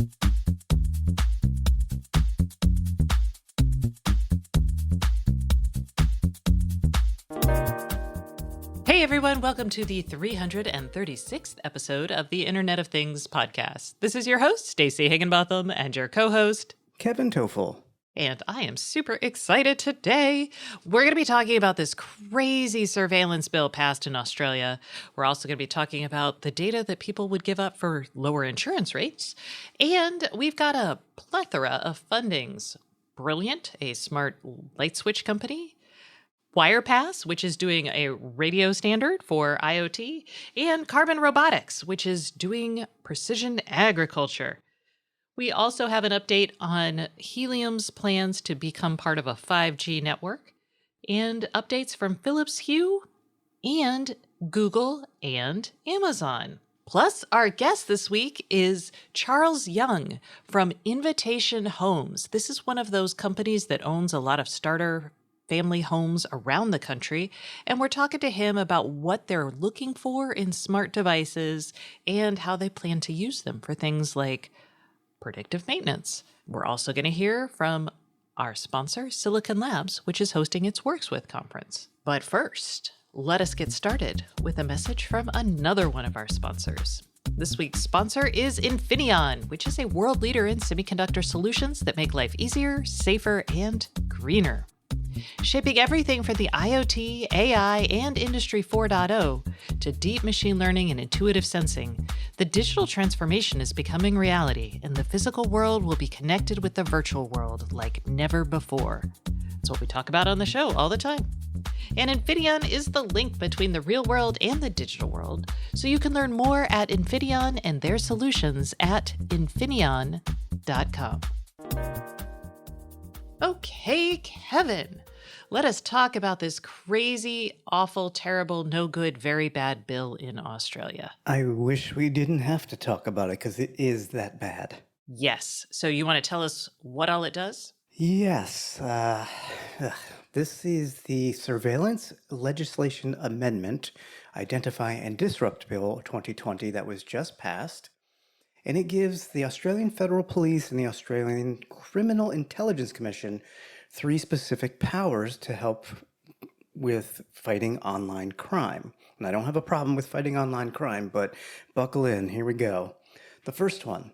Hey everyone, welcome to the 336th episode of the Internet of Things podcast. This is your host, Stacey Higginbotham, and your co-host, Kevin Toffel. And I am super excited today. We're going to be talking about this crazy surveillance bill passed in Australia. We're also going to be talking about the data that people would give up for lower insurance rates. And we've got a plethora of fundings. Brilliant, a smart light switch company. Wirepass, which is doing a radio standard for IoT. And Carbon Robotics, which is doing precision agriculture. We also have an update on Helium's plans to become part of a 5G network, and updates from Philips Hue and Google and Amazon. Plus, our guest this week is Charles Young from Invitation Homes. This is one of those companies that owns a lot of starter family homes around the country, and we're talking to him about what they're looking for in smart devices and how they plan to use them for things like predictive maintenance. We're also going to hear from our sponsor, Silicon Labs, which is hosting its Works With conference. But first, let us get started with a message from another one of our sponsors. This week's sponsor is Infineon, which is a world leader in semiconductor solutions that make life easier, safer, and greener. Shaping everything from the IoT, AI, and Industry 4.0 to deep machine learning and intuitive sensing, the digital transformation is becoming reality, and the physical world will be connected with the virtual world like never before. That's what we talk about on the show all the time. And Infineon is the link between the real world and the digital world, so you can learn more at Infineon and their solutions at Infineon.com. Okay, Kevin, let us talk about this crazy, awful, terrible, no good, very bad bill in Australia. I wish we didn't have to talk about it because it is that bad. Yes. So you want to tell us what all it does? Yes. This is the Surveillance Legislation Amendment, Identify and Disrupt Bill 2020 that was just passed. And it gives the Australian Federal Police and the Australian Criminal Intelligence Commission 3 specific powers to help with fighting online crime. And I don't have a problem with fighting online crime, but buckle in, here we go. The first one,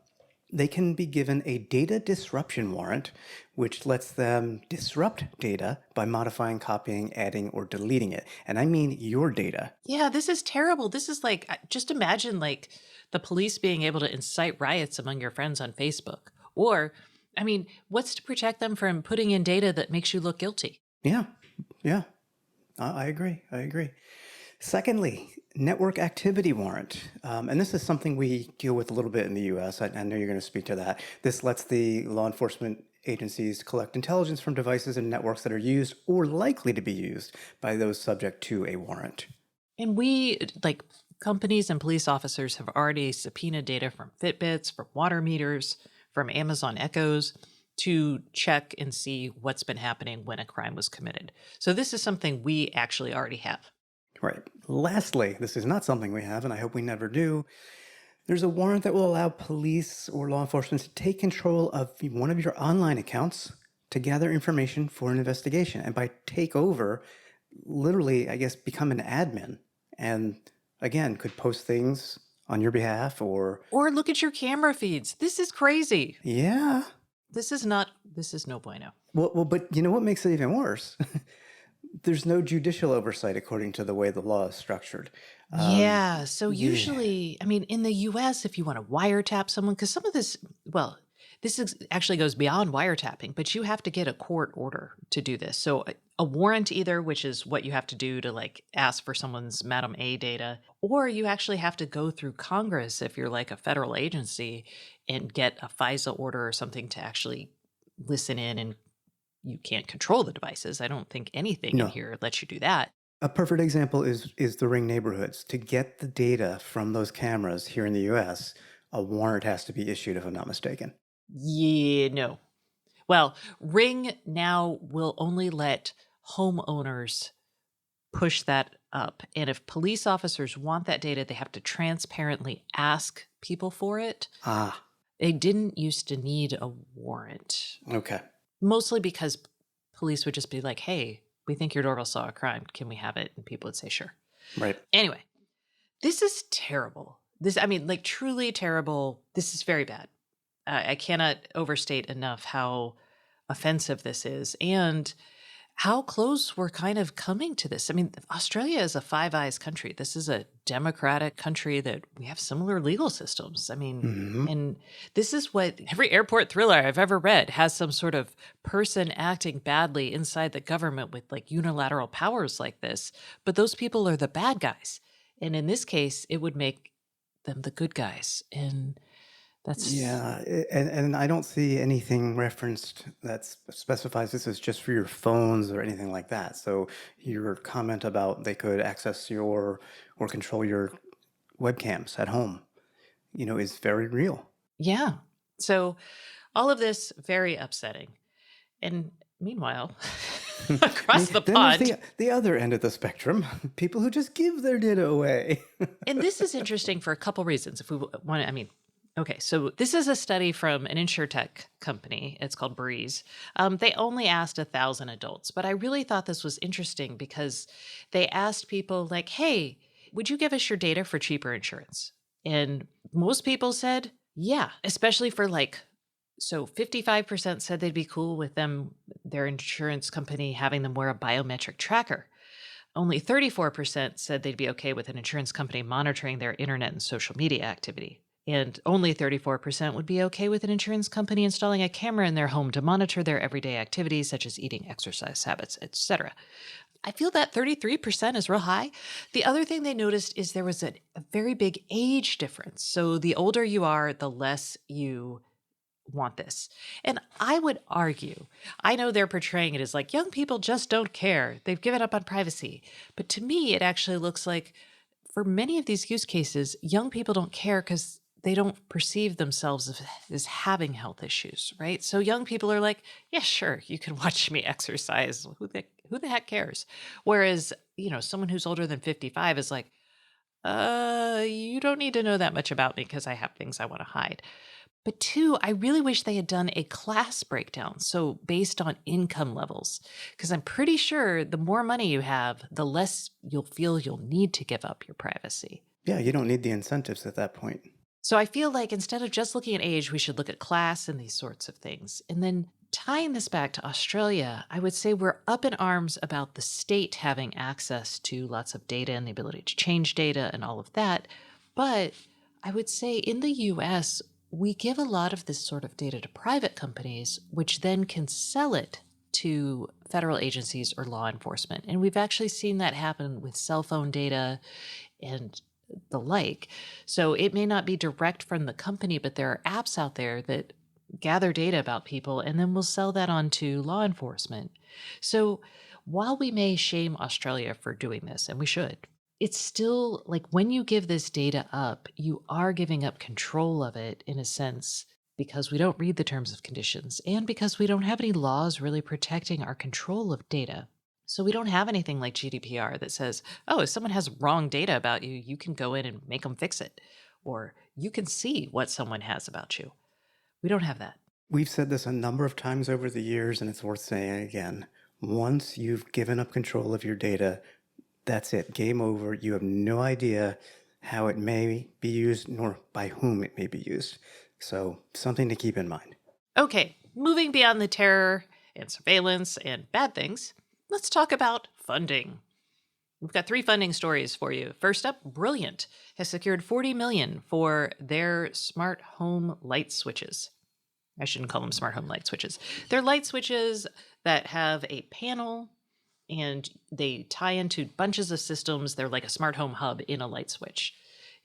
they can be given a data disruption warrant, which lets them disrupt data by modifying, copying, adding, or deleting it. And I mean your data. Yeah, this is terrible. This is like, just imagine like the police being able to incite riots among your friends on Facebook. Or, I mean, what's to protect them from putting in data that makes you look guilty? Yeah. I agree. Secondly, network activity warrant. And this is something we deal with a little bit in the U.S. I know you're going to speak to that. This lets the law enforcement agencies collect intelligence from devices and networks that are used or likely to be used by those subject to a warrant. And we, like companies and police officers, have already subpoenaed data from Fitbits, from water meters, from Amazon Echoes to check and see what's been happening when a crime was committed. So this is something we actually already have. Right. Lastly, this is not something we have, and I hope we never do. There's a warrant that will allow police or law enforcement to take control of one of your online accounts to gather information for an investigation. And by take over, literally, I guess, become an admin. And again, could post things on your behalf or look at your camera feeds. This is crazy. Yeah. This is no bueno. Well, but you know what makes it even worse? There's no judicial oversight according to the way the law is structured. So usually, I mean, in the U.S., if you want to wiretap someone, because some of this, well, actually goes beyond wiretapping, but you have to get a court order to do this. So a warrant either, which is what you have to do to like ask for someone's Madam A data, or you actually have to go through Congress if you're like a federal agency and get a FISA order or something to actually listen in, and you can't control the devices. I don't think anything in here lets you do that. A perfect example is the ring neighborhoods. To get the data from those cameras here in the U.S., a warrant has to be issued, if I'm not mistaken. Yeah, no. Well, Ring now will only let homeowners push that up. And if police officers want that data, they have to transparently ask people for it. They didn't used to need a warrant, Okay. mostly because police would just be like, hey, we think your doorbell saw a crime. Can we have it? And people would say, sure. Right. Anyway, this is terrible. I mean, like truly terrible. This is very bad. I cannot overstate enough how offensive this is and how close we're kind of coming to this. I mean, Australia is a Five Eyes country. This is a democratic country that we have similar legal systems. I mean, Hmm. and this is what every airport thriller I've ever read has some sort of person acting badly inside the government with like unilateral powers like this. But those people are the bad guys. And in this case, it would make them the good guys. And that's, Yeah, and I don't see anything referenced that specifies this is just for your phones or anything like that. So your comment about they could access your or control your webcams at home, is very real. yeah. So all of this very upsetting. And meanwhile, across the Then there's pond, the other end of the spectrum, people who just give their data away. and this is interesting for a couple reasons. If we want to, I mean, okay, so this is a study from an insurtech company. It's called Breeze. They only asked 1,000 adults, but I really thought this was interesting because they asked people like, hey, would you give us your data for cheaper insurance? And most people said, yeah, especially for like, so 55% said they'd be cool with their insurance company having them wear a biometric tracker. Only 34% said they'd be okay with an insurance company monitoring their internet and social media activity. And only 34% would be okay with an insurance company installing a camera in their home to monitor their everyday activities such as eating, exercise habits, etc. I feel that 33% is real high. The other thing they noticed is there was a very big age difference. So the older you are, the less you want this. And I would argue, I know they're portraying it as like young people just don't care. They've given up on privacy. But to me, it actually looks like for many of these use cases, young people don't care because they don't perceive themselves as having health issues, right? So young people are like, yeah, sure, you can watch me exercise. Who the heck cares? Whereas, someone who's older than 55 is like, you don't need to know that much about me because I have things I want to hide. But two, I really wish they had done a class breakdown. So based on income levels, because I'm pretty sure the more money you have, the less you'll feel you'll need to give up your privacy. Yeah, you don't need the incentives at that point. So I feel like instead of just looking at age, we should look at class and these sorts of things. And then tying this back to Australia, I would say we're up in arms about the state having access to lots of data and the ability to change data and all of that. But I would say in the US, we give a lot of this sort of data to private companies, which then can sell it to federal agencies or law enforcement. And we've actually seen that happen with cell phone data and the like. So it may not be direct from the company, but there are apps out there that gather data about people and then will sell that on to law enforcement. So while we may shame Australia for doing this, and we should, it's still like when you give this data up, you are giving up control of it in a sense because we don't read the terms of conditions and because we don't have any laws really protecting our control of data. So we don't have anything like GDPR that says, oh, if someone has wrong data about you, you can go in and make them fix it. Or you can see what someone has about you. We don't have that. We've said this a number of times over the years, and it's worth saying again. Once you've given up control of your data, that's it. Game over. You have no idea how it may be used nor by whom it may be used. So something to keep in mind. Okay, moving beyond the terror and surveillance and bad things, let's talk about funding. We've got 3 funding stories for you. First up, Brilliant has secured $40 million for their smart home light switches. I shouldn't call them smart home light switches. They're light switches that have a panel and they tie into bunches of systems. They're like a smart home hub in a light switch.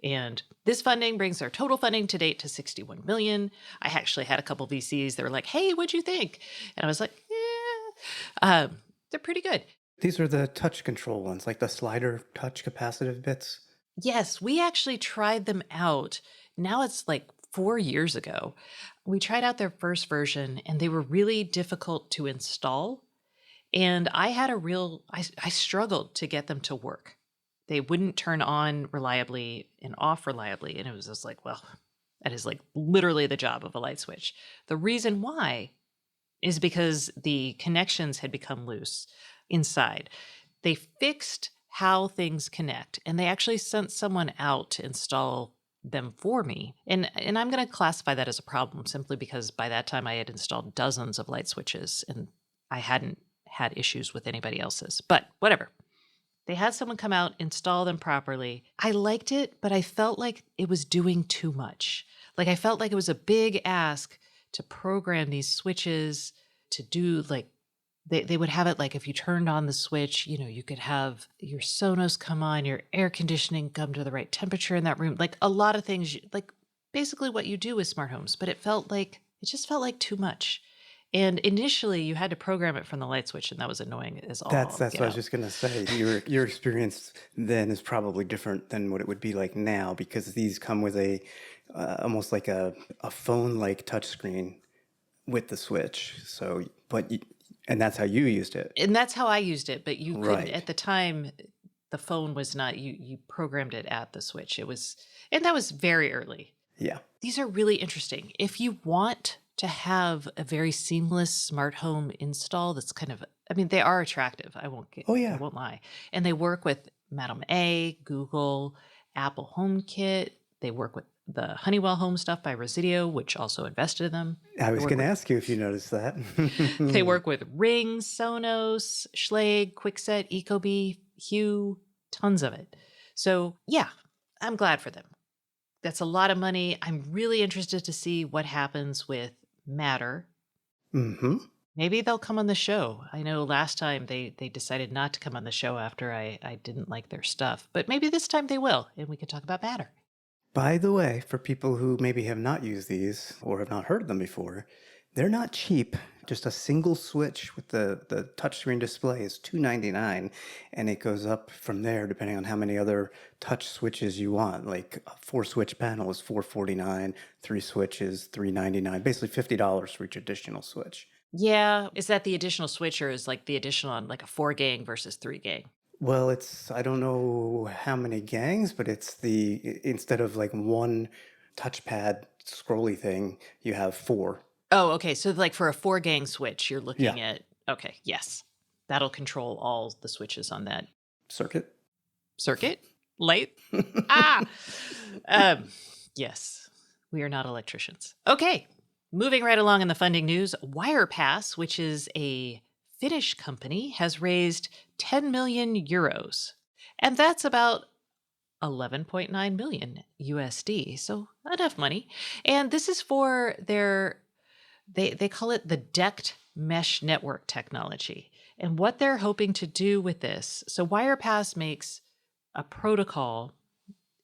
And this funding brings their total funding to date to $61 million. I actually had a couple VCs that were like, hey, what'd you think? And I was like, yeah, they're pretty good. These are the touch control ones, like the slider touch capacitive bits. Yes, we actually tried them out. Now it's like 4 years ago. We tried out their first version and they were really difficult to install. And I struggled to get them to work. They wouldn't turn on reliably and off reliably. And it was just like, well, That is like literally the job of a light switch. The reason why is because the connections had become loose inside. They fixed how things connect, and they actually sent someone out to install them for me. And I'm going to classify that as a problem simply because by that time I had installed dozens of light switches and I hadn't had issues with anybody else's. But whatever. They had someone come out, install them properly. I liked it, but I felt like it was doing too much. Like I felt like it was a big ask to program these switches to do like they would have it like if you turned on the switch, you could have your Sonos come on, your air conditioning come to the right temperature in that room. Like a lot of things, like basically what you do with smart homes, but it just felt like too much. And initially you had to program it from the light switch, and that was annoying as all That's get what I was out. just gonna say. Your experience then is probably different than what it would be like now because these come with a almost like a phone like touchscreen with the switch. So, and that's how you used it, And that's how I used it, but you couldn't right? at the time. The phone was not, you programmed it at the switch. It was, and that was very early. Yeah. These are really interesting. If you want to have a very seamless smart home install that's kind of, I mean, they are attractive. Oh I yeah. won't lie. And they work with Madam A, Google, Apple HomeKit. They work with the Honeywell Home stuff by Residio, which also invested in them. I They was work gonna with ask you if you noticed that. they work with Ring, Sonos, Schlage, Kwikset, Ecobee, Hue, tons of it. So yeah, I'm glad for them. That's a lot of money. I'm really interested to see what happens with Matter. Mm-hmm. Maybe they'll come on the show. I know last time they decided not to come on the show after I didn't like their stuff, but maybe this time they will, and we can talk about Matter. By the way, for people who maybe have not used these or have not heard of them before, they're not cheap. Just a single switch with the touchscreen display is $299, and it goes up from there depending on how many other touch switches you want. Like a 4-switch panel is $449, 3 switches $399, basically $50 for each additional switch. Yeah, is that the additional switch, or is like the additional on like a 4 gang versus 3 gang? Well, I don't know how many gangs, but instead of like one touchpad scrolly thing, you have 4. Oh, okay. So like for a 4 gang switch, you're Yeah. looking at, okay, yes. That'll control all the switches on that Circuit. circuit light. Ah. Um, yes. We are not electricians. Okay. Moving right along in the funding news, Wirepass, which is a Finnish company, has raised 10 million euros. And that's about 11.9 million USD. So enough money. And this is for they call it the decked mesh network technology. And what they're hoping to do with this, so Wirepass makes a protocol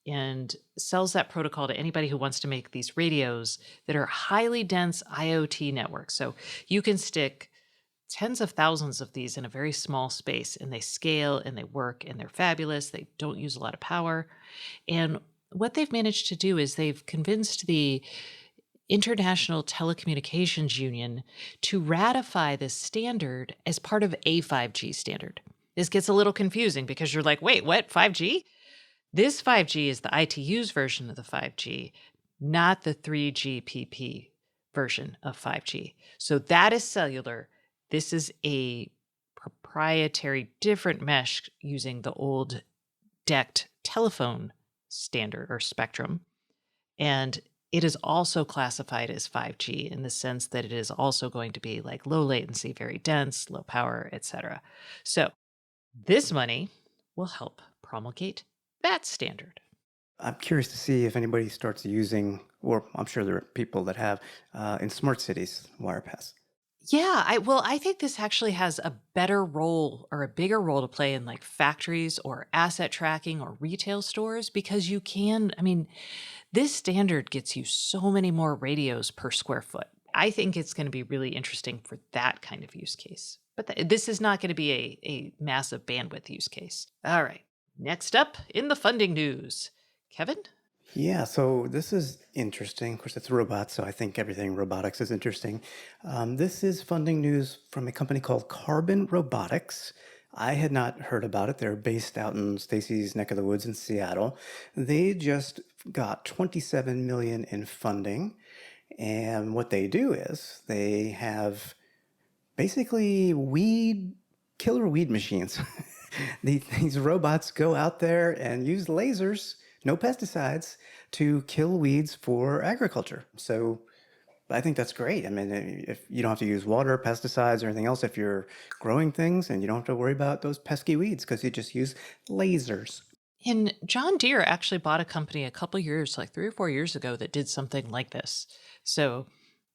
and sells that protocol to anybody who wants to make these radios that are highly dense IoT networks. So you can stick tens of thousands of these in a very small space, and they scale and they work and they're fabulous. They don't use a lot of power. And what they've managed to do is they've convinced the International Telecommunications Union to ratify this standard as part of a 5G standard. This gets a little confusing because you're like, wait, what? 5G? This 5G is the ITU's version of the 5G, not the 3GPP version of 5G. So that is cellular. This is a proprietary different mesh using the old decked telephone standard or spectrum. And it is also classified as 5G in the sense that it is also going to be like low latency, very dense, low power, etc. So this money will help promulgate that standard. I'm curious to see if anybody starts using, or I'm sure there are people that have, in smart cities, Wirepass. Yeah, I think this actually has a better role or a bigger role to play in like factories or asset tracking or retail stores because I mean, this standard gets you so many more radios per square foot. I think it's going to be really interesting for that kind of use case. But this is not going to be a massive bandwidth use case. All right. Next up in the funding news, Kevin? Yeah, so this is interesting. Of course, it's robots, so I think everything robotics is interesting. This is funding news from a company called Carbon Robotics. I had not heard about it. They're based out in Stacy's neck of the woods in Seattle. They just got 27 million in funding, and what they do is they have basically killer weed machines. These robots go out there and use lasers, no pesticides, to kill weeds for agriculture. So I think that's great. I mean, if you don't have to use water, pesticides, or anything else, if you're growing things and you don't have to worry about those pesky weeds because you just use lasers. And John Deere actually bought a company a couple years, like 3 or 4 years ago, that did something like this. So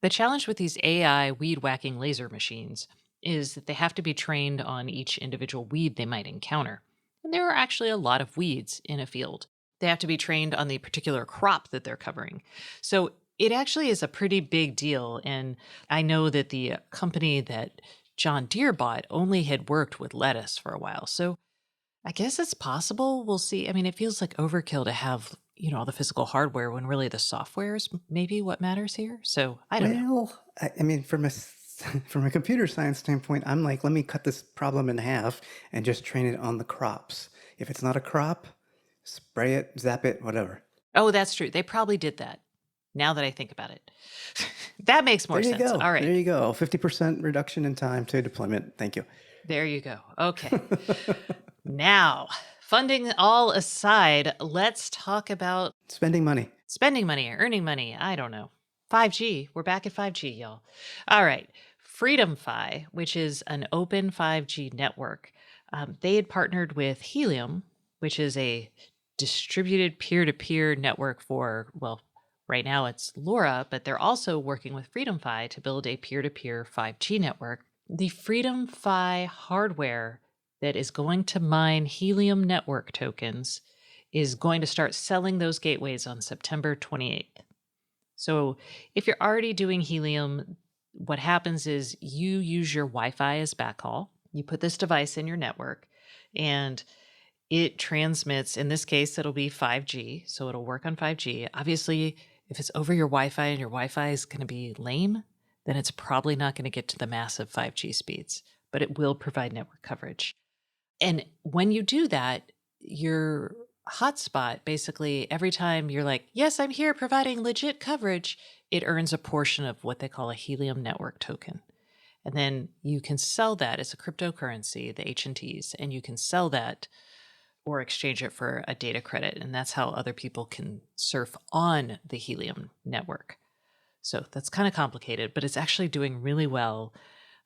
the challenge with these AI weed whacking laser machines is that they have to be trained on each individual weed they might encounter. And there are actually a lot of weeds in a field. They have to be trained on the particular crop that they're covering. So it actually is a pretty big deal. And I know that the company that John Deere bought only had worked with lettuce for a while. So I guess it's possible. We'll see. I mean, it feels like overkill to have, all the physical hardware when really the software is maybe what matters here. So I don't know. Well, I mean, from a computer science standpoint, I'm like, let me cut this problem in half and just train it on the crops. If it's not a crop, spray it, zap it, whatever. Oh, that's true. They probably did that now that I think about it. That makes more There you sense. go. All right. There you go. 50% reduction in time to deployment. Thank you. There you go. Okay. Now, funding all aside, let's talk about Spending money. spending money, earning money. I don't know. 5G. We're back at 5G, y'all. All right. Freedom Fi, which is an open 5G network, they had partnered with Helium, which is a distributed peer to peer network for, well, right now it's LoRa, but they're also working with Freedom Fi to build a peer to peer 5G network. The Freedom Fi hardware that is going to mine Helium network tokens is going to start selling those gateways on September 28th. So if you're already doing Helium, what happens is you use your Wi-Fi as backhaul. You put this device in your network and it transmits. In this case, it'll be 5G. So it'll work on 5G. Obviously, if it's over your Wi-Fi and your Wi-Fi is going to be lame, then it's probably not going to get to the massive 5G speeds, but it will provide network coverage. And when you do that, your hotspot basically, every time you're like, yes, I'm here providing legit coverage, it earns a portion of what they call a Helium network token. And then you can sell that as a cryptocurrency, the H&Ts, and you can sell that or exchange it for a data credit. And that's how other people can surf on the Helium network. So that's kind of complicated, but it's actually doing really well.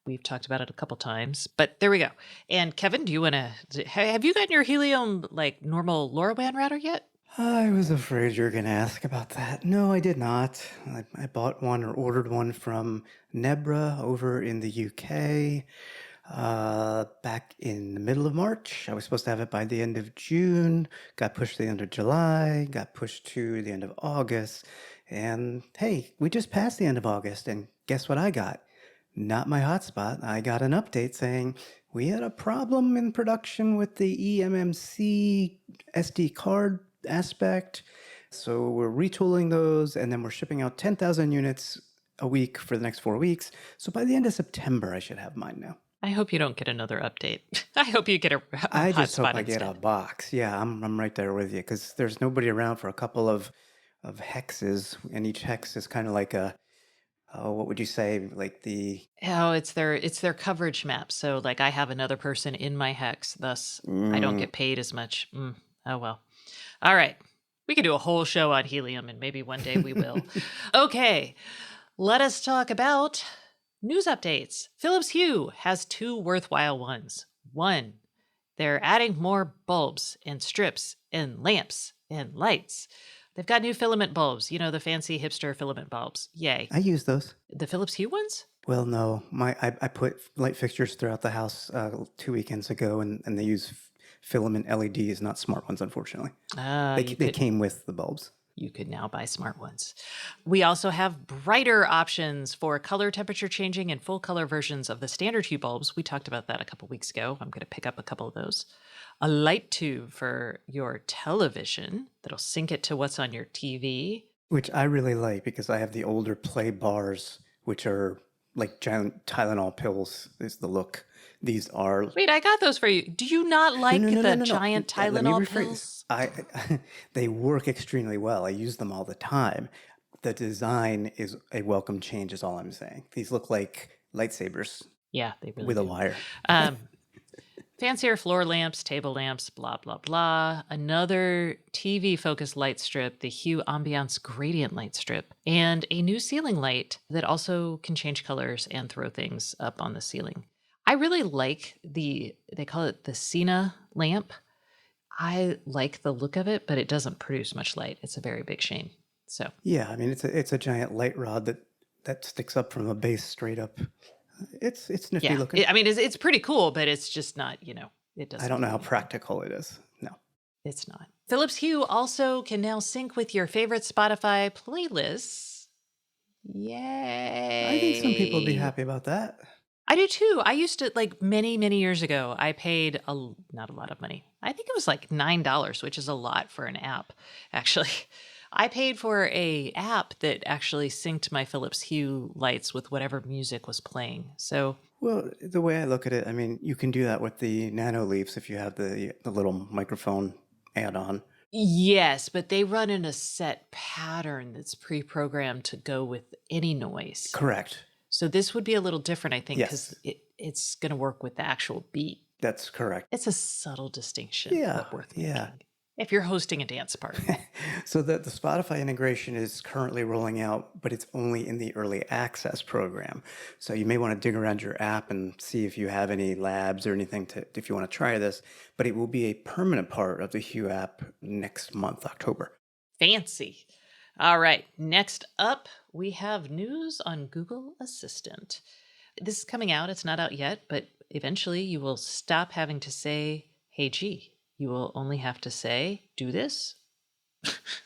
We've talked about it a couple times, but there we go. And Kevin, do you want to, have you gotten your Helium like normal LoRaWAN router yet? I was afraid you were going to ask about that. No, I did not. I bought one or ordered one from Nebra over in the UK back in the middle of March. I was supposed to have it by the end of June, got pushed to the end of July, got pushed to the end of August. And hey, we just passed the end of August, and guess what I got? Not my hotspot. I got an update saying we had a problem in production with the eMMC SD card aspect. So we're retooling those, and then we're shipping out 10,000 units a week for the next 4 weeks. So by the end of September, I should have mine now. I hope you don't get another update. I hope you get a I just hope hotspot I get a instead. box. Yeah, I'm right there with you because there's nobody around for a couple of hexes, and each hex is kind of like a, oh, what would you say? Like the Oh, it's their coverage map. So like I have another person in my hex, thus I don't get paid as much. Oh well. All right. We could do a whole show on Helium and maybe one day we will. Okay. Let us talk about news updates. Philips Hue has two worthwhile ones. One, they're adding more bulbs and strips and lamps and lights. They've got new filament bulbs, the fancy hipster filament bulbs. Yay. I use those. The Philips Hue ones? Well, no, I put light fixtures throughout the house 2 weekends ago, and they use filament LEDs, not smart ones, unfortunately. They came with the bulbs. You could now buy smart ones. We also have brighter options for color temperature changing and full color versions of the standard Hue bulbs. We talked about that a couple weeks ago. I'm going to pick up a couple of those. A light tube for your television that'll sync it to what's on your TV. Which I really like because I have the older Play bars, which are like giant Tylenol pills is the look. These are Wait, I got those for you. Do you not no, no, like no, no, the no, no. giant Let me Tylenol rephrase. pills? They work extremely well. I use them all the time. The design is a welcome change, is all I'm saying. These look like lightsabers Yeah, they really with a do. wire. Um, Fancier floor lamps, table lamps, blah, blah, blah. Another TV focused light strip, the Hue Ambiance Gradient Light Strip, and a new ceiling light that also can change colors and throw things up on the ceiling. I really like they call it the Cena lamp. I like the look of it, but it doesn't produce much light. It's a very big shame. So, Yeah, I mean it's a giant light rod that sticks up from a base straight up. It's nifty yeah, looking. I mean, it's pretty cool, but it's just not, it I doesn't don't do know how anything. practical it is. No. It's not. Philips Hue also can now sync with your favorite Spotify playlists. I think some people would be Yay. happy about that. I do too. I used to, like, many, many years ago, I paid not a lot of money. I think it was like $9, which is a lot for an app, actually. I paid for a app that actually synced my Philips Hue lights with whatever music was playing. So, Well, the way I look at it, I mean, you can do that with the nano leaves if you have the little microphone add-on. yes, but they run in a set pattern that's pre-programmed to go with any noise. Correct. So this would be a little different, I think, because Yes, it's going to work with the actual beat. that's correct. It's a subtle distinction, Yeah, but worth yeah. making. If you're hosting a dance party. So the Spotify integration is currently rolling out, but it's only in the early access program. So you may want to dig around your app and see if you have any labs or anything if you want to try this. But it will be a permanent part of the Hue app next month, October. Fancy. All right, next up, we have news on Google Assistant. This is coming out. It's not out yet, but eventually you will stop having to say, hey, G. You will only have to say, do this.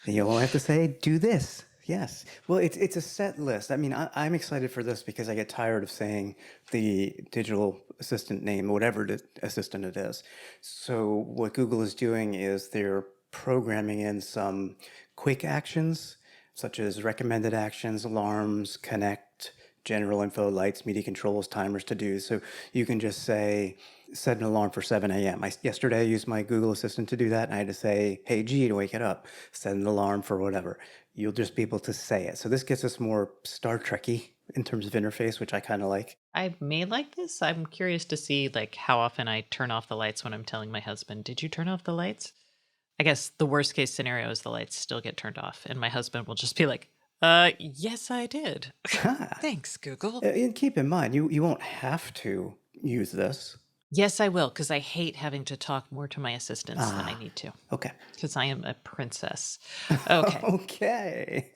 And you'll only have to say, do this. Yes. Well, it's a set list. I mean, I'm excited for this because I get tired of saying the digital assistant name, whatever assistant it is. So what Google is doing is they're programming in some quick actions, such as recommended actions, alarms, connect, general info, lights, media controls, timers to do. So you can just say, set an alarm for 7 a.m. Yesterday I used my Google Assistant to do that, and I had to say, hey, G, to wake it up, set an alarm for whatever. You'll just be able to say it. So this gets us more Star Trek-y in terms of interface, which I kind of like. I may like this. I'm curious to see like how often I turn off the lights when I'm telling my husband, did you turn off the lights? I guess the worst case scenario is the lights still get turned off, and my husband will just be like, yes, I did. Thanks, Google. And keep in mind, you won't have to use this. Yes, I will, because I hate having to talk more to my assistants than I Ah, need to, okay. because I am a princess. Okay. Okay.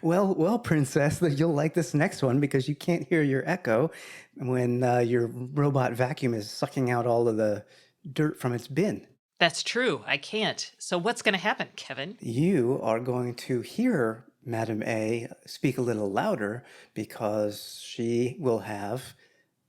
Well, princess, you'll like this next one because you can't hear your echo when your robot vacuum is sucking out all of the dirt from its bin. That's true. I can't. So what's going to happen, Kevin? You are going to hear Madam A speak a little louder because she will have,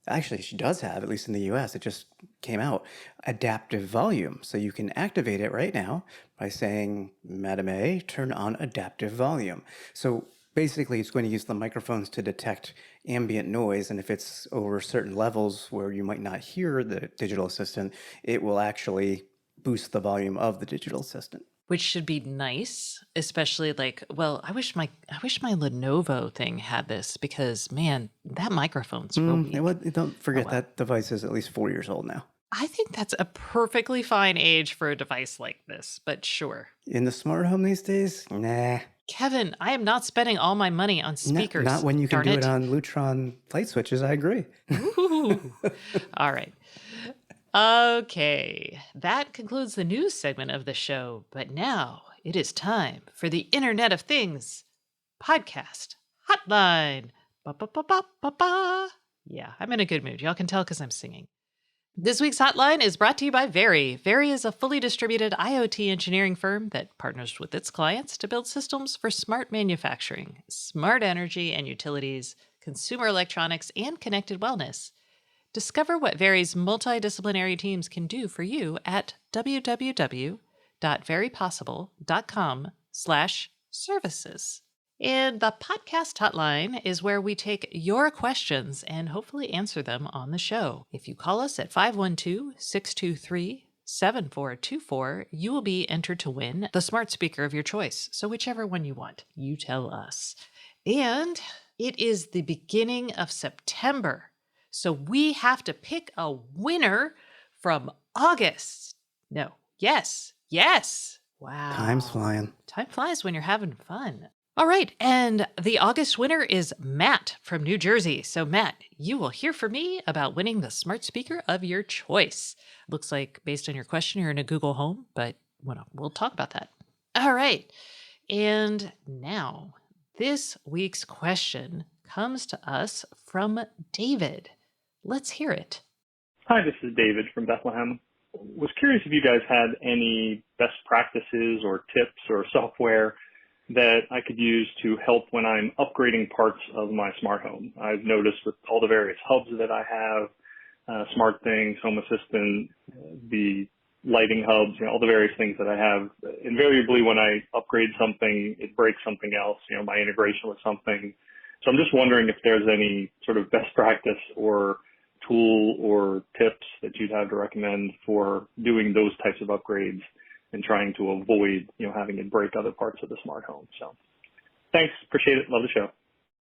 actually, she does have, at least in the US, it just came out, adaptive volume. So you can activate it right now by saying, Madam A, turn on adaptive volume. So basically, it's going to use the microphones to detect ambient noise. And if it's over certain levels where you might not hear the digital assistant, it will actually boost the volume of the digital assistant. Which should be nice, especially like, well, I wish my Lenovo thing had this because man, that microphone's real weak. Don't forget Well. that device is at least 4 years old now. I think that's a perfectly fine age for a device like this, but sure. In the smart home these days, nah. Kevin, I am not spending all my money on speakers. Not when you can darn do it. it on Lutron light switches, I agree. Ooh. All right. Okay, that concludes the news segment of the show, but now it is time for the Internet of Things podcast hotline. Ba, ba, ba, ba, ba, ba. Yeah, I'm in a good mood. Y'all can tell because I'm singing. This week's hotline is brought to you by Very. Very is a fully distributed IoT engineering firm that partners with its clients to build systems for smart manufacturing, smart energy and utilities, consumer electronics, and connected wellness. Discover what Very's multidisciplinary teams can do for you at www.verypossible.com/services. And the podcast hotline is where we take your questions and hopefully answer them on the show. If you call us at 512-623-7424, you will be entered to win the smart speaker of your choice. So whichever one you want, you tell us. And it is the beginning of September. So we have to pick a winner from August. No. Yes. Wow. Time's flying. Time flies when you're having fun. All right. And the August winner is Matt from New Jersey. So, Matt, you will hear from me about winning the smart speaker of your choice. Looks like, based on your question, you're in a Google Home, but we'll talk about that. All right. And now, this week's question comes to us from David. Let's hear it. Hi, this is David from Bethlehem. Was curious if you guys had any best practices or tips or software that I could use to help when I'm upgrading parts of my smart home. I've noticed with all the various hubs that I have, SmartThings, Home Assistant, the lighting hubs, all the various things that I have, invariably when I upgrade something, it breaks something else, my integration with something. So I'm just wondering if there's any sort of best practice or tool or tips that you'd have to recommend for doing those types of upgrades and trying to avoid, having it break other parts of the smart home. So thanks. Appreciate it. Love the show.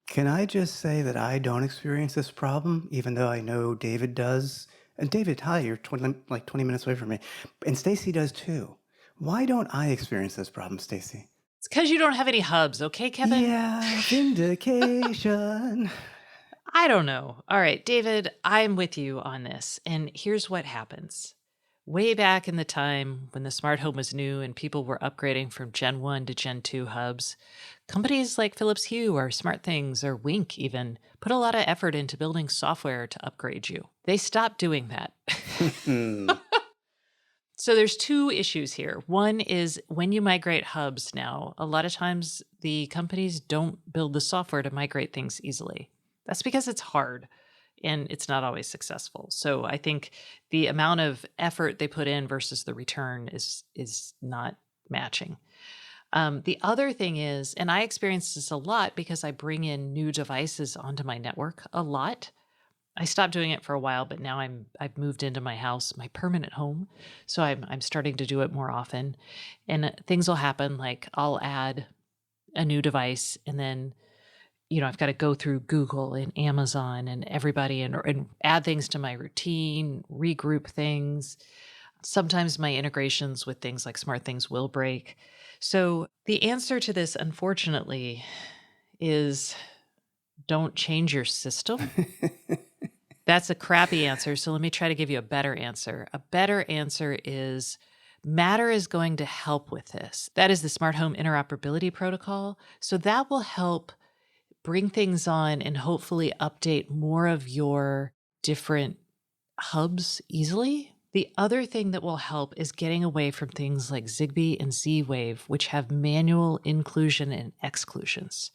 Can I just say that I don't experience this problem, even though I know David does? And David, hi, you're 20 minutes away from me. And Stacy does too. Why don't I experience this problem, Stacy? It's because you don't have any hubs, okay, Kevin? Yeah, vindication. I don't know. All right, David, I'm with you on this. And here's what happens. Way back in the time when the smart home was new and people were upgrading from Gen 1 to Gen 2 hubs, companies like Philips Hue or SmartThings or Wink even put a lot of effort into building software to upgrade you. They stopped doing that. So there's two issues here. One is when you migrate hubs now, a lot of times the companies don't build the software to migrate things easily. That's because it's hard and it's not always successful. So I think the amount of effort they put in versus the return is not matching. The other thing is, and I experience this a lot because I bring in new devices onto my network a lot. I stopped doing it for a while, but now I've moved into my house, my permanent home. So I'm starting to do it more often. And things will happen like I'll add a new device and then I've got to go through Google and Amazon and everybody and add things to my routine, regroup things. Sometimes my integrations with things like SmartThings will break. So the answer to this, unfortunately, is don't change your system. That's a crappy answer. So let me try to give you a better answer. A better answer is Matter is going to help with this. That is the Smart Home Interoperability Protocol. So that will help bring things on and hopefully update more of your different hubs easily. The other thing that will help is getting away from things like Zigbee and Z-Wave, which have manual inclusion and exclusions.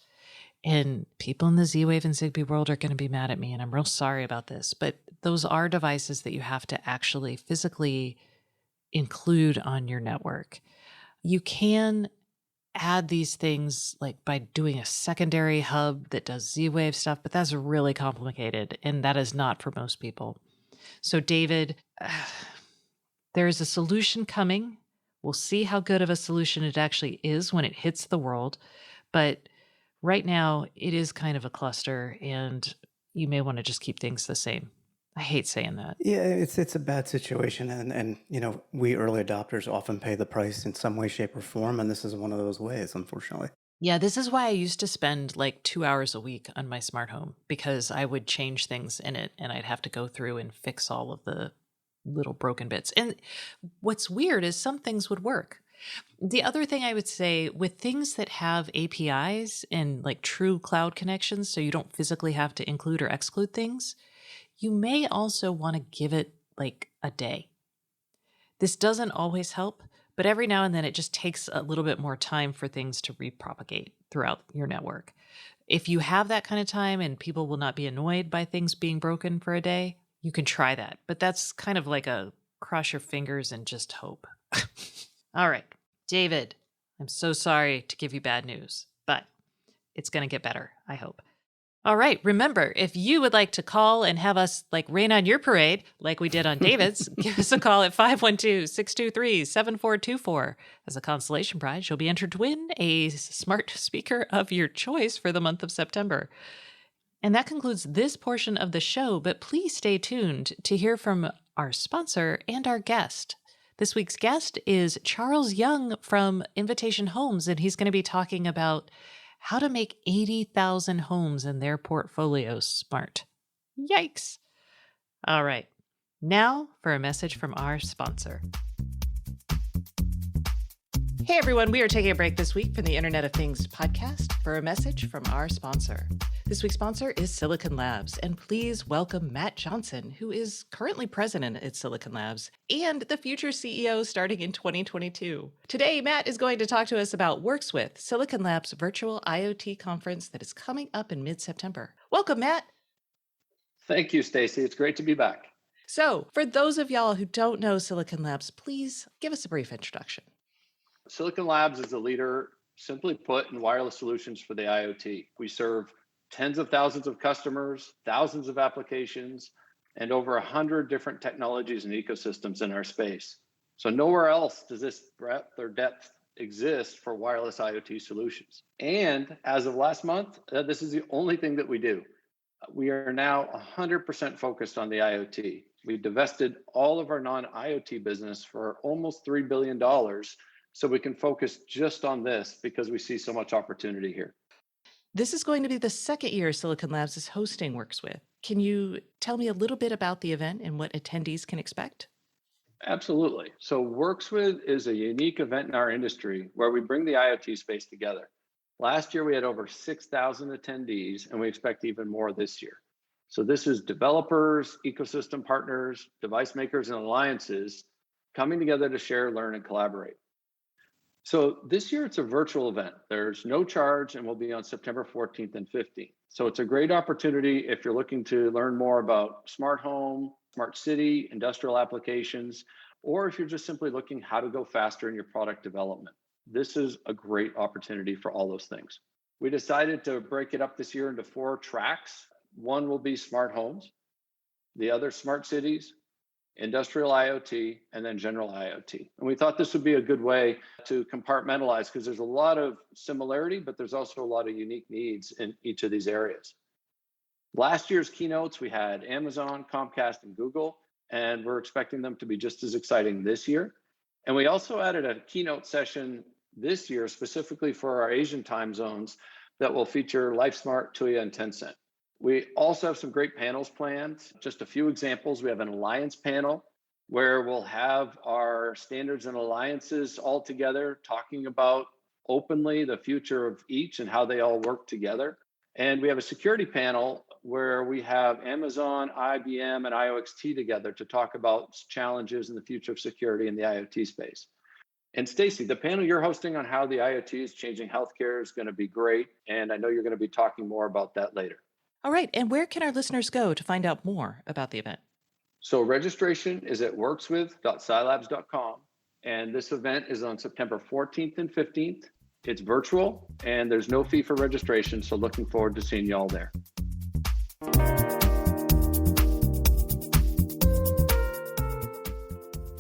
And people in the Z-Wave and Zigbee world are going to be mad at me, and I'm real sorry about this, but those are devices that you have to actually physically include on your network. You can add these things like by doing a secondary hub that does Z-Wave stuff, but that's really complicated, and that is not for most people. So David, there is a solution coming. We'll see how good of a solution it actually is when it hits the world, but right now it is kind of a cluster, and you may want to just keep things the same. I hate saying that. Yeah, it's a bad situation, and we early adopters often pay the price in some way, shape, or form, and this is one of those ways, unfortunately. Yeah, this is why I used to spend like 2 hours a week on my smart home, because I would change things in it and I'd have to go through and fix all of the little broken bits. And what's weird is some things would work. The other thing I would say with things that have APIs and like true cloud connections, so you don't physically have to include or exclude things, you may also want to give it like a day. This doesn't always help, but every now and then it just takes a little bit more time for things to repropagate throughout your network. If you have that kind of time and people will not be annoyed by things being broken for a day, you can try that. But that's kind of like a cross your fingers and just hope. All right, David, I'm so sorry to give you bad news, but It's going to get better, I hope. All right. Remember, if you would like to call and have us rain on your parade, like we did on David's, give us a call at 512-623-7424. As a consolation prize, you'll be entered to win a smart speaker of your choice for the month of September. And that concludes this portion of the show, but please stay tuned to hear from our sponsor and our guest. This week's guest is Charles Young from Invitation Homes, and he's going to be talking about how to make 80,000 homes in their portfolio smart. Yikes. All right. Now for a message from our sponsor. Hey everyone, we are taking a break this week from the Internet of Things podcast for a message from our sponsor. This week's sponsor is Silicon Labs, and please welcome Matt Johnson, who is currently president at Silicon Labs and the future CEO starting in 2022. Today, Matt is going to talk to us about Works With, Silicon Labs' virtual IoT conference that is coming up in mid-September. Welcome, Matt. Thank you, Stacy. It's great to be back. So, for those of y'all who don't know Silicon Labs, please give us a brief introduction. Silicon Labs is a leader, simply put, in wireless solutions for the IoT. We serve tens of thousands of customers, thousands of applications, and over 100 different technologies and ecosystems in our space. So nowhere else does this breadth or depth exist for wireless IoT solutions. And as of last month, this is the only thing that we do. We are now 100% focused on the IoT. We divested all of our non-IoT business for almost $3 billion, so we can focus just on this because we see so much opportunity here. This is going to be the second year Silicon Labs is hosting Works With. Can you tell me a little bit about the event and what attendees can expect? Absolutely. So Works With is a unique event in our industry where we bring the IoT space together. Last year, we had over 6,000 attendees, and we expect even more this year. So this is developers, ecosystem partners, device makers, and alliances coming together to share, learn, and collaborate. So this year, it's a virtual event. There's no charge, and we'll be on September 14th and 15th. So it's a great opportunity if you're looking to learn more about smart home, smart city, industrial applications, or if you're just simply looking how to go faster in your product development. This is a great opportunity for all those things. We decided to break it up this year into 4 tracks. One will be smart homes, the other smart cities, industrial IoT, and then general IoT. And we thought this would be a good way to compartmentalize because there's a lot of similarity, but there's also a lot of unique needs in each of these areas. Last year's keynotes, we had Amazon, Comcast, and Google, and we're expecting them to be just as exciting this year. And we also added a keynote session this year specifically for our Asian time zones that will feature LifeSmart, Tuya, and Tencent. We also have some great panels planned. Just a few examples. We have an alliance panel where we'll have our standards and alliances all together talking about openly the future of each and how they all work together. And we have a security panel where we have Amazon, IBM, and IOXT together to talk about challenges in the future of security in the IoT space. And Stacy, the panel you're hosting on how the IoT is changing healthcare is going to be great. And I know you're going to be talking more about that later. All right. And where can our listeners go to find out more about the event? So registration is at workswith.silabs.com. And this event is on September 14th and 15th. It's virtual and there's no fee for registration. So looking forward to seeing you all there.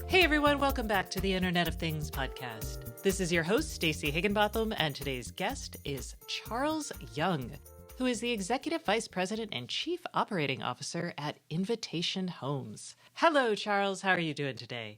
Hey everyone, welcome back to the Internet of Things podcast. This is your host, Stacy Higginbotham, and today's guest is Charles Young, who is the Executive Vice President and Chief Operating Officer at Invitation Homes. Hello, Charles. How are you doing today?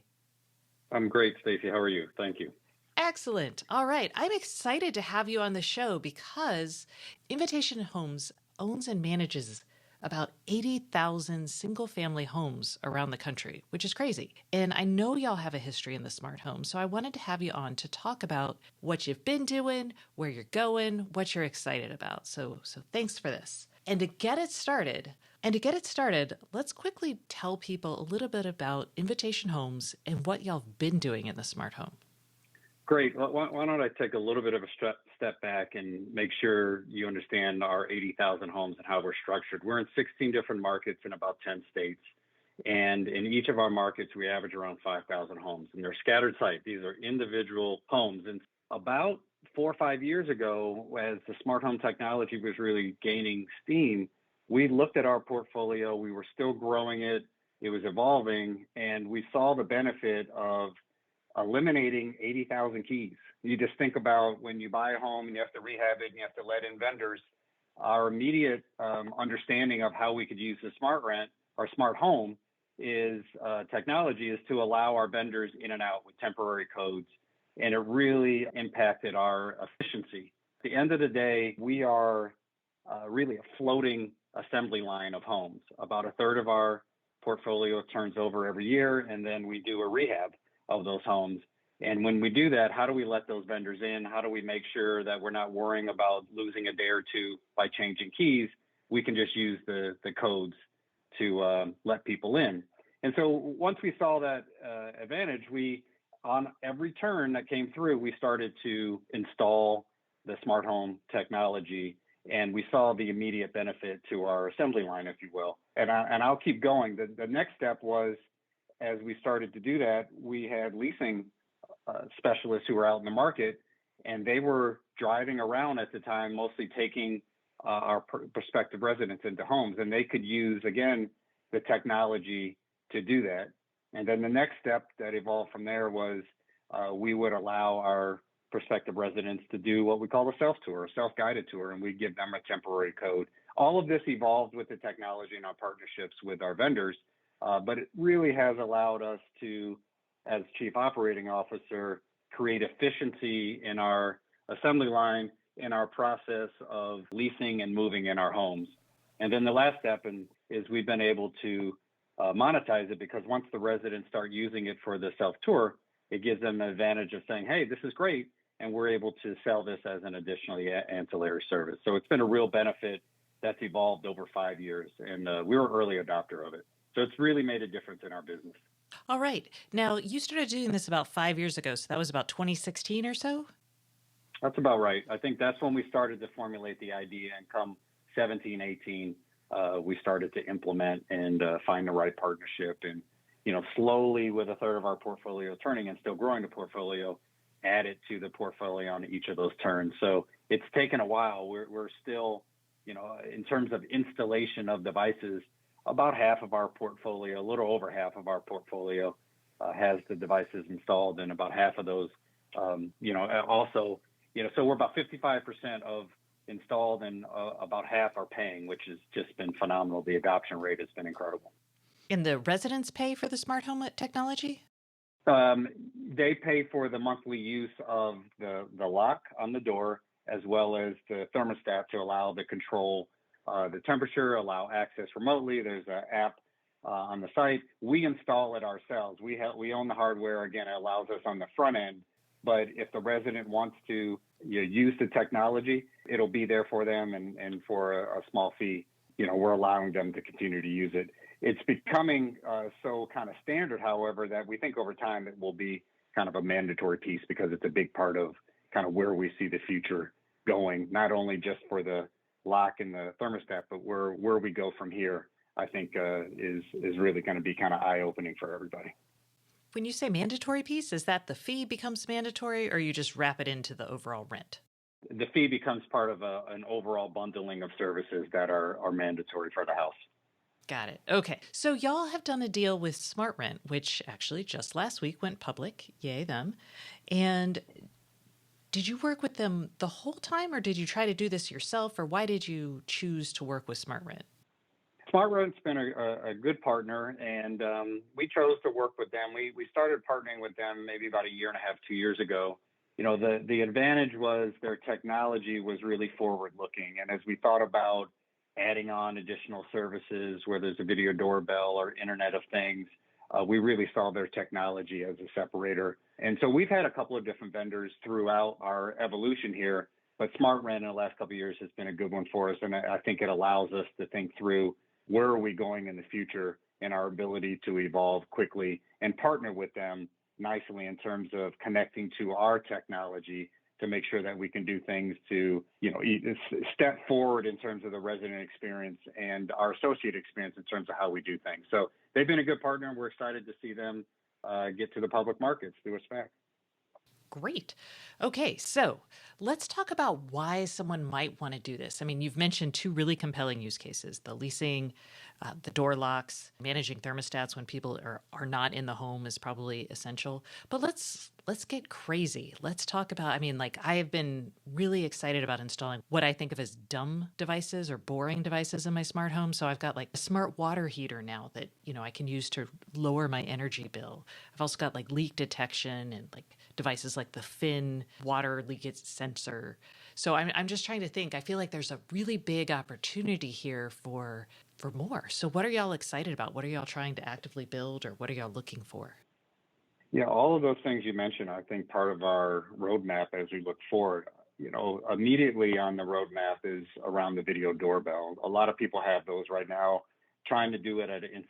I'm great, Stacy. How are you? Thank you. Excellent. All right. I'm excited to have you on the show because Invitation Homes owns and manages about 80,000 single-family homes around the country, which is crazy. And I know y'all have a history in the smart home, so I wanted to have you on to talk about what you've been doing, where you're going, what you're excited about. So thanks for this. And to get it started, let's quickly tell people a little bit about Invitation Homes and what y'all have been doing in the smart home. Great. Well, why don't I take a little bit of a step back and make sure you understand our 80,000 homes and how we're structured. We're in 16 different markets in about 10 states. And in each of our markets, we average around 5,000 homes. And they're scattered site. These are individual homes. And about 4 or 5 years ago, as the smart home technology was really gaining steam, we looked at our portfolio. We were still growing it. It was evolving, and we saw the benefit of eliminating 80,000 keys. You just think about when you buy a home and you have to rehab it and you have to let in vendors. Our immediate understanding of how we could use the smart rent or smart home is technology is to allow our vendors in and out with temporary codes. And it really impacted our efficiency. At the end of the day, we are really a floating assembly line of homes. About a third of our portfolio turns over every year, and then we do a rehab of those homes. And when we do that, how do we let those vendors in? How do we make sure that we're not worrying about losing a day or two by changing keys? We can just use the codes to let people in. And so once we saw that advantage, on every turn that came through, we started to install the smart home technology, and we saw the immediate benefit to our assembly line, if you will. And I'll keep going. The next step was, as we started to do that, we had leasing specialists who were out in the market, and they were driving around at the time, mostly taking our prospective residents into homes, and they could use, again, the technology to do that. And then the next step that evolved from there was we would allow our prospective residents to do what we call a self-tour, a self-guided tour, and we give them a temporary code. All of this evolved with the technology and our partnerships with our vendors, but it really has allowed us to, as Chief Operating Officer, create efficiency in our assembly line, in our process of leasing and moving in our homes. And then the last step is we've been able to monetize it, because once the residents start using it for the self-tour, it gives them the advantage of saying, hey, this is great, and we're able to sell this as an additionally ancillary service. So it's been a real benefit that's evolved over 5 years, and we were an early adopter of it. So it's really made a difference in our business. All right. Now, you started doing this about 5 years ago, so that was about 2016 or so? That's about right. I think that's when we started to formulate the idea, and come 17, 18, we started to implement and find the right partnership. And, slowly, with a third of our portfolio turning and still growing the portfolio, add it to the portfolio on each of those turns. So it's taken a while. We're still, in terms of installation of devices, about half of our portfolio, a little over half of our portfolio has the devices installed, and about half of those, also, so we're about 55% of installed, and about half are paying, which has just been phenomenal. The adoption rate has been incredible. And the residents pay for the smart home technology? They pay for the monthly use of the lock on the door, as well as the thermostat to allow the control the temperature, allow access remotely. There's an app on the site. We install it ourselves. We own the hardware. Again, it allows us on the front end. But if the resident wants to use the technology, it'll be there for them, and for a small fee, we're allowing them to continue to use it. It's becoming so kind of standard, however, that we think over time it will be kind of a mandatory piece, because it's a big part of kind of where we see the future going, not only just for the lock and the thermostat, but where we go from here, I think is really going to be kind of eye-opening for everybody. When you say mandatory piece, is that the fee becomes mandatory, or you just wrap it into the overall rent? The fee becomes part of an overall bundling of services that are mandatory for the house. Got it. Okay. So y'all have done a deal with SmartRent, which actually just last week went public. Yay, them. And did you work with them the whole time, or did you try to do this yourself, or why did you choose to work with SmartRent? SmartRent's been a good partner, and we chose to work with them. We started partnering with them maybe about 1.5 years, 2 years ago. The advantage was their technology was really forward-looking, and as we thought about adding on additional services, whether it's a video doorbell or Internet of Things, we really saw their technology as a separator. And so we've had a couple of different vendors throughout our evolution here, but SmartRent in the last couple of years has been a good one for us, and I think it allows us to think through where are we going in the future, and our ability to evolve quickly and partner with them nicely in terms of connecting to our technology to make sure that we can do things to, step forward in terms of the resident experience and our associate experience in terms of how we do things. So they've been a good partner, and we're excited to see them get to the public markets through a SPAC. Great. Okay, so let's talk about why someone might want to do this. I mean, you've mentioned two really compelling use cases: the leasing, the door locks, managing thermostats when people are not in the home is probably essential. But let's get crazy. Let's talk about, I mean, like I have been really excited about installing what I think of as dumb devices or boring devices in my smart home. So I've got like a smart water heater now that, I can use to lower my energy bill. I've also got like leak detection and like devices like the Fin water leakage sensor. So I'm just trying to think. I feel like there's a really big opportunity here for more. So what are y'all excited about? What are y'all trying to actively build, or what are y'all looking for? Yeah, all of those things you mentioned, I think part of our roadmap as we look forward, immediately on the roadmap is around the video doorbell. A lot of people have those right now. Trying to do it at an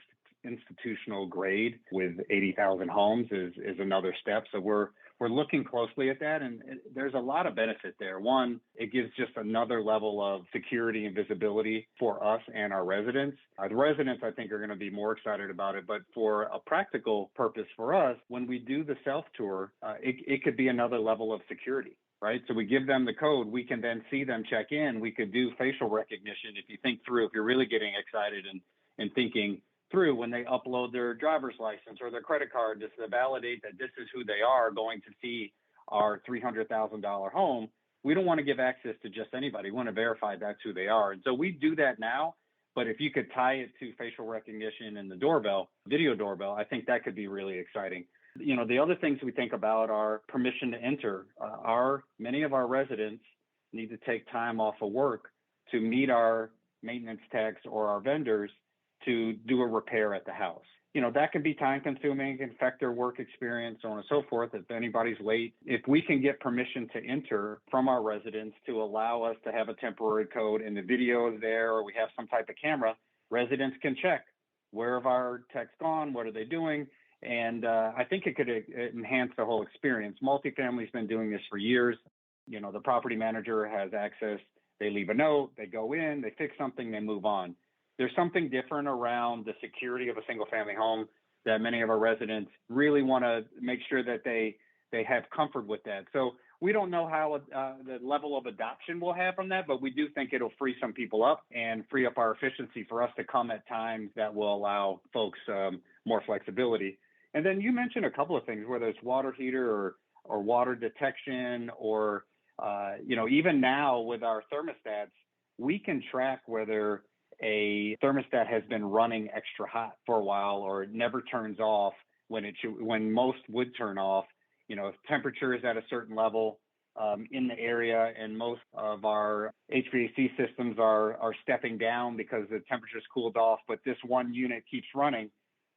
institutional grade with 80,000 homes is another step. So we're looking closely at that, and there's a lot of benefit there. One, it gives just another level of security and visibility for us and our residents. The residents, I think, are going to be more excited about it, but for a practical purpose for us, when we do the self-tour, it could be another level of security. Right. So we give them the code. We can then see them check in. We could do facial recognition. If you think through, if you're really getting excited and thinking through when they upload their driver's license or their credit card just to validate that this is who they are going to see our $300,000 home, we don't want to give access to just anybody. We want to verify that's who they are. And so we do that now. But if you could tie it to facial recognition and the doorbell, video doorbell, I think that could be really exciting. The other things we think about are permission to enter. Many of our residents need to take time off of work to meet our maintenance techs or our vendors to do a repair at the house. That can be time consuming, can affect their work experience, so on and so forth. If anybody's late, if we can get permission to enter from our residents to allow us to have a temporary code and the video is there, or we have some type of camera, residents can check where have our techs gone, what are they doing? And I think it could enhance the whole experience. Multifamily's been doing this for years. The property manager has access. They leave a note, they go in, they fix something, they move on. There's something different around the security of a single family home that many of our residents really want to make sure that they have comfort with that. So we don't know how the level of adoption we'll have from that, but we do think it'll free some people up and free up our efficiency for us to come at times that will allow folks more flexibility. And then you mentioned a couple of things, whether it's water heater or water detection or, even now with our thermostats, we can track whether a thermostat has been running extra hot for a while or it never turns off when most would turn off. If temperature is at a certain level in the area and most of our HVAC systems are stepping down because the temperature's cooled off, but this one unit keeps running,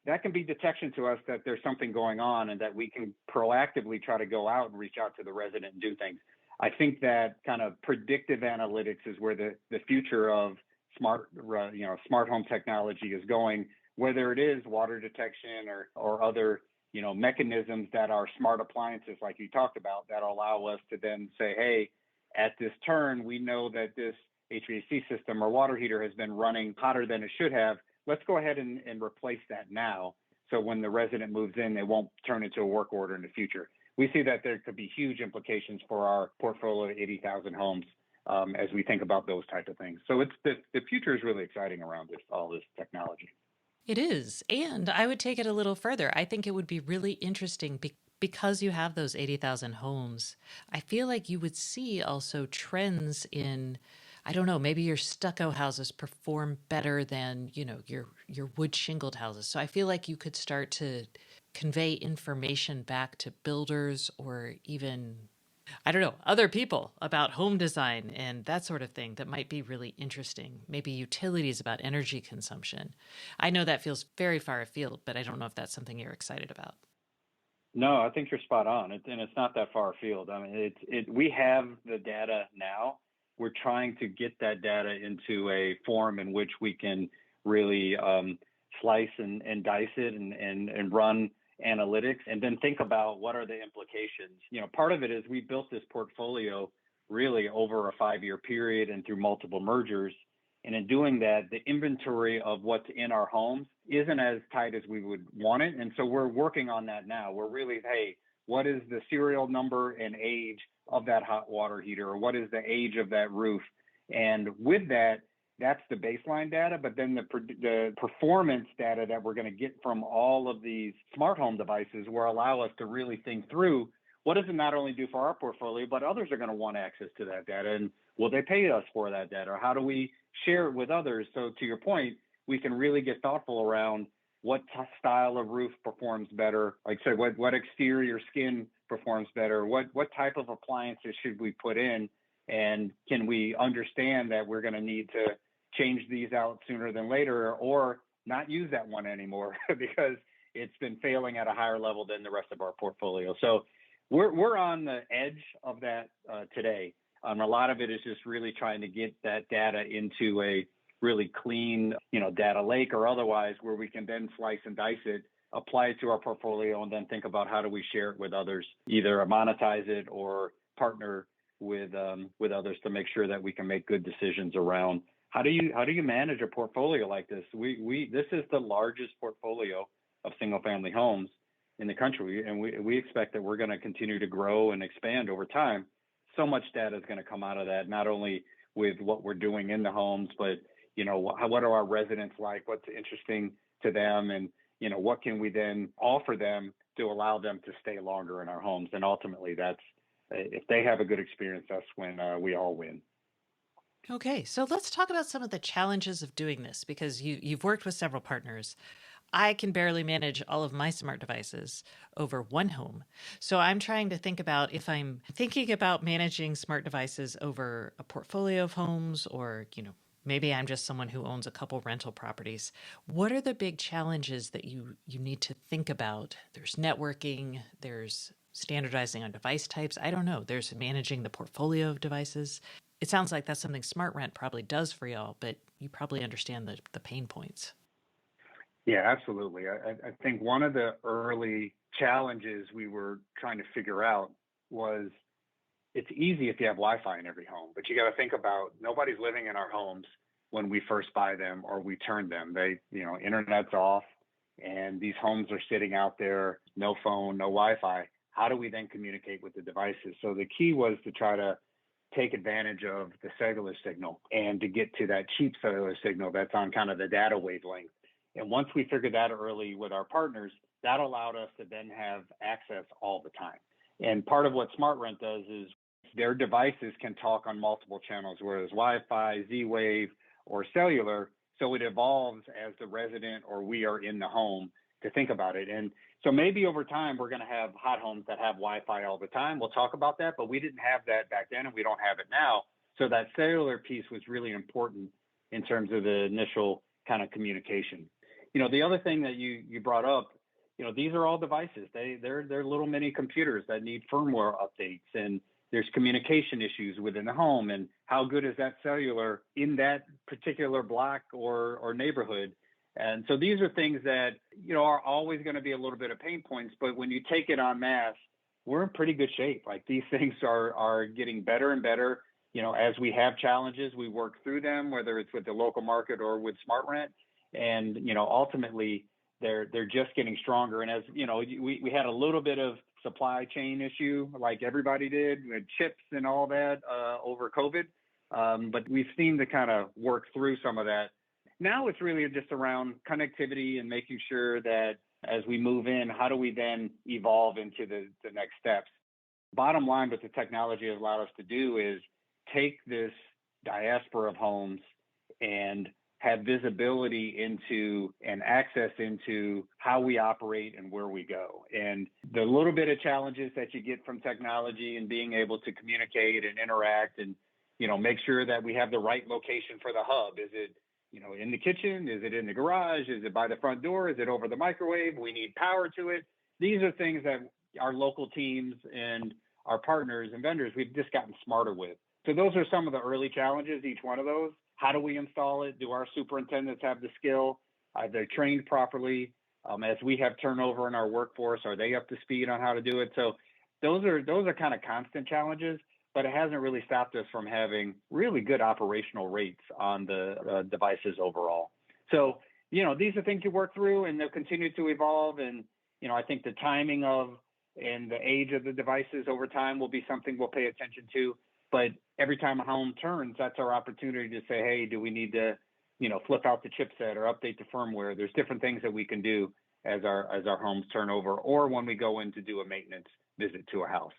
that can be detection to us that there's something going on and that we can proactively try to go out and reach out to the resident and do things. I think that kind of predictive analytics is where the future of smart home technology is going, whether it is water detection or other, mechanisms that are smart appliances like you talked about that allow us to then say, hey, at this turn, we know that this HVAC system or water heater has been running hotter than it should have. Let's go ahead and replace that now. So when the resident moves in, they won't turn into a work order in the future. We see that there could be huge implications for our portfolio of 80,000 homes as we think about those type of things. So it's the future is really exciting around all this technology. It is. And I would take it a little further. I think it would be really interesting because you have those 80,000 homes. I feel like you would see also trends in, I don't know, maybe your stucco houses perform better than, your wood shingled houses. So I feel like you could start to convey information back to builders or even, I don't know, other people about home design and that sort of thing that might be really interesting. Maybe utilities about energy consumption. I know that feels very far afield, but I don't know if that's something you're excited about. No, I think you're spot on. And it's not that far afield. I mean, we have the data now. We're trying to get that data into a form in which we can really slice and dice it and run analytics and then think about what are the implications. Part of it is we built this portfolio really over a 5-year period and through multiple mergers. And in doing that, the inventory of what's in our homes isn't as tight as we would want it. And so we're working on that now. We're really, hey, what is the serial number and age of that hot water heater, or what is the age of that roof. And with that, that's the baseline data, but then the performance data that we're going to get from all of these smart home devices will allow us to really think through what does it not only do for our portfolio, but others are going to want access to that data, and will they pay us for that data, or how do we share it with others? So to your point, we can really get thoughtful around what style of roof performs better, like I said, what exterior skin performs better, what type of appliances should we put in, and can we understand that we're going to need to change these out sooner than later, or not use that one anymore because it's been failing at a higher level than the rest of our portfolio. So we're on the edge of that today. A lot of it is just really trying to get that data into a really clean, data lake or otherwise, where we can then slice and dice it, apply it to our portfolio, and then think about how do we share it with others, either monetize it or partner with others to make sure that we can make good decisions around how do you manage a portfolio like this. This is the largest portfolio of single family homes in the country, and we expect that we're going to continue to grow and expand over time. So much data is going to come out of that, not only with what we're doing in the homes, but what are our residents like? What's interesting to them? And, what can we then offer them to allow them to stay longer in our homes? And ultimately, that's, if they have a good experience, that's when we all win. Okay, so let's talk about some of the challenges of doing this, because you've worked with several partners. I can barely manage all of my smart devices over one home. So I'm trying to think about, if I'm thinking about managing smart devices over a portfolio of homes, or, maybe I'm just someone who owns a couple rental properties. What are the big challenges that you need to think about? There's networking, there's standardizing on device types. I don't know. There's managing the portfolio of devices. It sounds like that's something SmartRent probably does for y'all, but you probably understand the pain points. Yeah, absolutely. I think one of the early challenges we were trying to figure out was, it's easy if you have Wi-Fi in every home, but you got to think about, nobody's living in our homes when we first buy them or we turn them. Internet's off and these homes are sitting out there, no phone, no Wi-Fi. How do we then communicate with the devices? So the key was to try to take advantage of the cellular signal and to get to that cheap cellular signal that's on kind of the data wavelength. And once we figured that early with our partners, that allowed us to then have access all the time. And part of what SmartRent does is their devices can talk on multiple channels, whether it's Wi-Fi, Z-Wave, or cellular. So it evolves as the resident or we are in the home to think about it. And so maybe over time, we're going to have hot homes that have Wi-Fi all the time. We'll talk about that, but we didn't have that back then and we don't have it now. So that cellular piece was really important in terms of the initial kind of communication. The other thing that you brought up, these are all devices. They're little mini computers that need firmware updates, and there's communication issues within the home, and how good is that cellular in that particular block or neighborhood. And so these are things that, are always going to be a little bit of pain points, but when you take it en masse, we're in pretty good shape. Like, these things are getting better and better. As we have challenges, we work through them, whether it's with the local market or with SmartRent. And, ultimately they're just getting stronger. And as we had a little bit of supply chain issue, like everybody did, with chips and all that over COVID. But we've seemed to kind of work through some of that. Now it's really just around connectivity and making sure that as we move in, how do we then evolve into the next steps? Bottom line, what the technology has allowed us to do is take this diaspora of homes and have visibility into and access into how we operate and where we go. And the little bit of challenges that you get from technology and being able to communicate and interact and, make sure that we have the right location for the hub. Is it, in the kitchen? Is it in the garage? Is it by the front door? Is it over the microwave? We need power to it. These are things that our local teams and our partners and vendors, we've just gotten smarter with. So those are some of the early challenges, each one of those. How do we install it? Do our superintendents have the skill? Are they trained properly? As we have turnover in our workforce, are they up to speed on how to do it? So those are kind of constant challenges, but it hasn't really stopped us from having really good operational rates on the devices overall. So, these are things you work through and they'll continue to evolve. And, I think the timing of and the age of the devices over time will be something we'll pay attention to. But every time a home turns, that's our opportunity to say, hey, do we need to, flip out the chipset or update the firmware? There's different things that we can do as our homes turn over, or when we go in to do a maintenance visit to a house.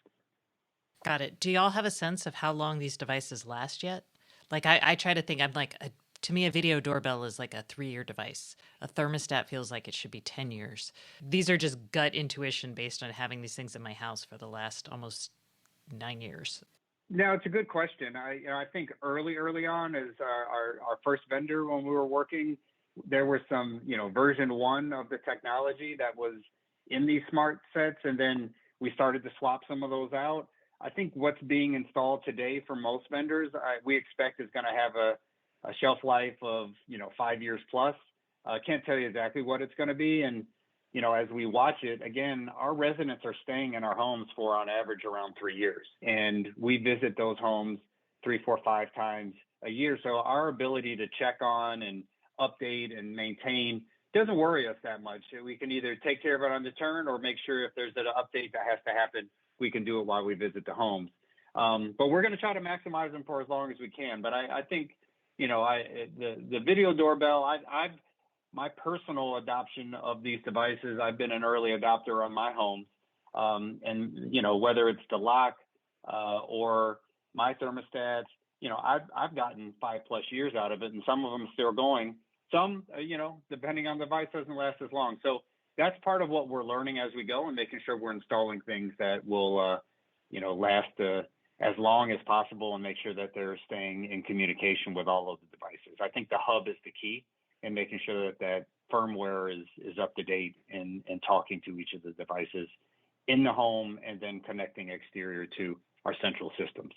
Got it. Do y'all have a sense of how long these devices last yet? Like I try to think, I'm like, to me, a video doorbell is like a 3-year device. A thermostat feels like it should be 10 years. These are just gut intuition based on having these things in my house for the last almost 9 years. No, it's a good question. I think early on as our first vendor when we were working, there was some, version 1 of the technology that was in these smart sets, and then we started to swap some of those out. I think what's being installed today for most vendors, we expect is going to have a shelf life of, 5 years plus. I can't tell you exactly what it's going to be. And, as we watch it, again, our residents are staying in our homes for on average around 3 years. And we visit those homes 3, 4, 5 times a year. So our ability to check on and update and maintain doesn't worry us that much. We can either take care of it on the turn or make sure if there's an update that has to happen, we can do it while we visit the homes. But we're going to try to maximize them for as long as we can. But I think, the video doorbell, my personal adoption of these devices, I've been an early adopter on my homes. And, whether it's the lock or my thermostats, I've gotten 5+ years out of it, and some of them are still going. Some, depending on the device, doesn't last as long. So that's part of what we're learning as we go and making sure we're installing things that will, last as long as possible and make sure that they're staying in communication with all of the devices. I think the hub is the key in making sure that firmware is up to date and talking to each of the devices in the home and then connecting exterior to our central systems.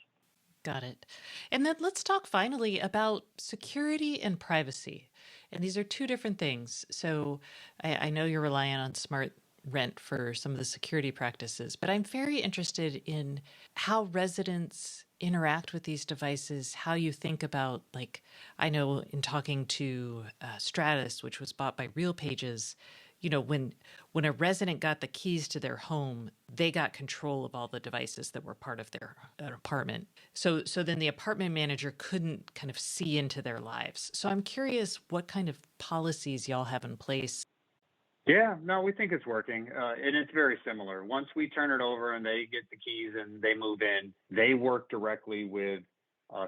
Got it. And then let's talk finally about security and privacy. And these are two different things. So I know you're relying on Smart Rent for some of the security practices, but I'm very interested in how residents interact with these devices, how you think about, like, I know in talking to Stratus, which was bought by Real Pages, when a resident got the keys to their home, they got control of all the devices that were part of their apartment. So then the apartment manager couldn't kind of see into their lives. So I'm curious what kind of policies y'all have in place. Yeah, no, we think it's working. And it's very similar. Once we turn it over and they get the keys and they move in, they work directly with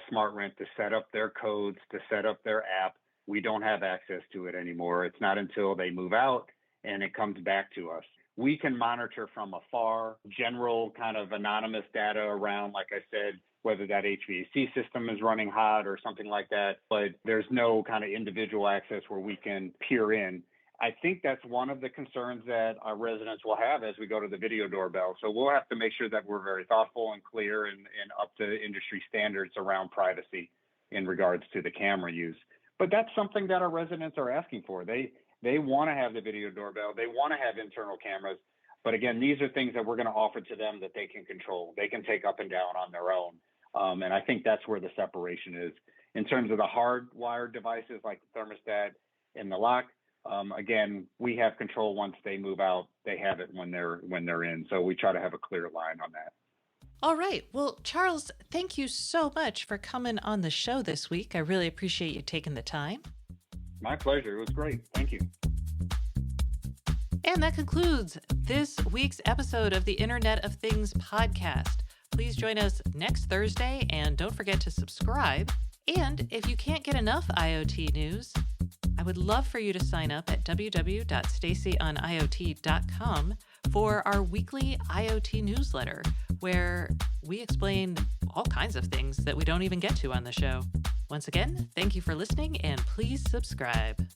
Smart Rent to set up their codes, to set up their app. We don't have access to it anymore. It's not until they move out and it comes back to us. We can monitor from afar, general kind of anonymous data around, like I said, whether that HVAC system is running hot or something like that, but there's no kind of individual access where we can peer in. I think that's one of the concerns that our residents will have as we go to the video doorbell. So we'll have to make sure that we're very thoughtful and clear and up to industry standards around privacy in regards to the camera use. But that's something that our residents are asking for. They want to have the video doorbell. They want to have internal cameras. But again, these are things that we're going to offer to them that they can control. They can take up and down on their own. And I think that's where the separation is. In terms of the hardwired devices like the thermostat and the lock, again, we have control once they move out. They have it when they're in. So we try to have a clear line on that. All right. Well, Charles, thank you so much for coming on the show this week. I really appreciate you taking the time. My pleasure. It was great. Thank you. And that concludes this week's episode of the Internet of Things podcast. Please join us next Thursday and don't forget to subscribe. And if you can't get enough IoT news, I would love for you to sign up at www.stacyoniot.com for our weekly IoT newsletter, where we explain all kinds of things that we don't even get to on the show. Once again, thank you for listening and please subscribe.